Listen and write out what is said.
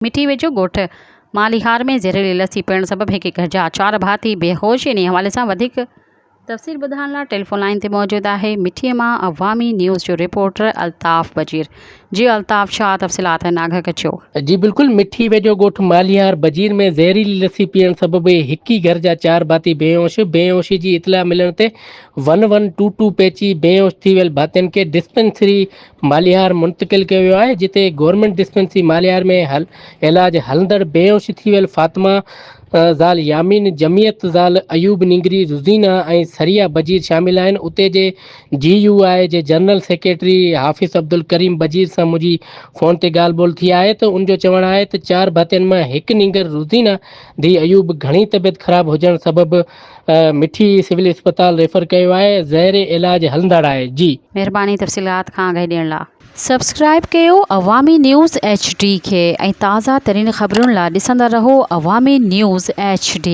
मिठी वेझो ॻोठ मालिहार में ज़हरीली लस्सी पीअण सबबि हिक घर जा 4 भाती बेहोश। इन हवाले सां वधीक तफ़सील ॿुधाइण लाइ टेलीफोन लाइन ते मौजूद आहे मिठीअ मां अवामी न्यूज़ जो रिपोर्टर अल्ताफ़ बजीर। जी अल्ताफ़, छा तफ़सीलात नागरिक कचो? जी बिल्कुल, मिठी वेझो ॻोठ मालिहार बजीर में ज़हरीली लस्सी पीअण सबबि हिक ई घर जा 4 भाती बेहोशी जी इतला मिलण ते 1122 पेची बेहोश थी वियल भातियुनि खे डिस्पेंसरी मालिहार मुंतकिल कयो वियो आहे, जिते गवर्नमेंट डिस्पेंसरी मालिहार में इलाज हलंदड़ बेहोश थी वियल फातिमा ज़ाल यामीन, जमियत ज़ाल अयूब निंगरी, रुज़ीना ऐं सरिया बजीर शामिल आहिनि। उते जे GUI जे जनरल सेक्रेटरी हाफ़िज़ अब्दुल करीम बजीर सां मुंहिंजी फ़ोन ते ॻाल्हि ॿोल थी आहे त उनजो चवणु आहे त 4 भातियुनि मां हिकु निंगर रुज़ीना धी अयूब घणी तबियत ख़राब हुजण सबबि मिठी सिविल अस्पताल रेफर कयो आहे। ज़हर इलाज हलंदड़ आहे। जी महिरबानी तफ़सीलात खां आगाही ॾियण लाइ। सब्सक्राइब कयो अवामी न्यूज़ HD खे ऐं ताज़ा तरीन ख़बरुनि लाइ ॾिसंदा रहो अवामी न्यूज़ HD।